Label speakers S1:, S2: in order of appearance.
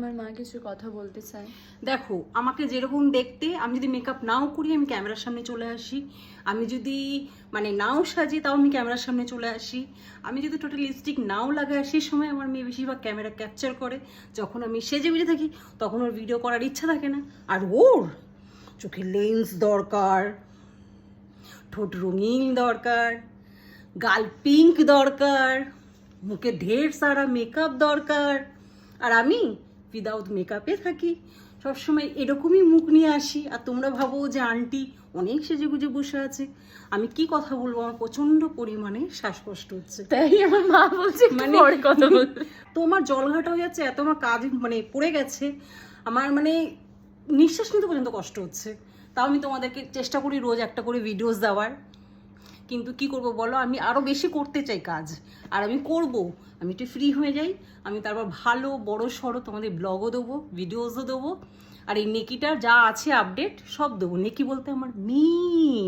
S1: আমার মা কিছু কথা বলতে চায়।
S2: দেখো, আমাকে যেরকম দেখতে, আমি যদি মেকআপ নাও করি আমি ক্যামেরার সামনে চলে আসি, আমি যদি মানে নাও সাজি তাও আমি ক্যামেরার সামনে চলে আসি, আমি যদি টোটাল লিপস্টিক নাও লাগাই সেই সময় আমার মেয়ে বেশিরভাগ ক্যামেরা ক্যাপচার করে। যখন আমি সেজে বেজে থাকি তখন ওর ভিডিও করার ইচ্ছা থাকে না। আর ওর চোখে লেন্স দরকার, ঠোঁট রঙিন দরকার, গাল পিঙ্ক দরকার, মুখে ঢের সারা মেকআপ দরকার। আর আমি উইদাউট মেকআপে থাকি, সবসময় এরকমই মুখ নিয়ে আসি। আর তোমরা ভাবো যে আন্টি অনেক সেজে গুজে বসে আছে। আমি কি কথা বলবো, আমার প্রচন্ড পরিমাণে শ্বাসকষ্ট হচ্ছে।
S1: তাই আমার মা বলছে
S2: মানে
S1: পরে কথা বলতে।
S2: তোমার জলঘাটা হয়ে যাচ্ছে, এত আমার কাজ মানে পড়ে গেছে, আমার মানে নিঃশ্বাস নিতে পর্যন্ত কষ্ট হচ্ছে। তাও আমি তোমাদেরকে চেষ্টা করি রোজ একটা করে ভিডিওস দেওয়ার, কিন্তু কি করব বলো, আমি আরও বেশি করতে চাই কাজ। আর আমি করব, আমি একটু ফ্রি হয়ে যাই, আমি তারপর ভালো বড় সড়ো তোমাদের ব্লগও দেবো, ভিডিওসও দেবো। আর এই নেকিটার যা আছে আপডেট সব দেবো। নেকি বলতে আমার মেয়ে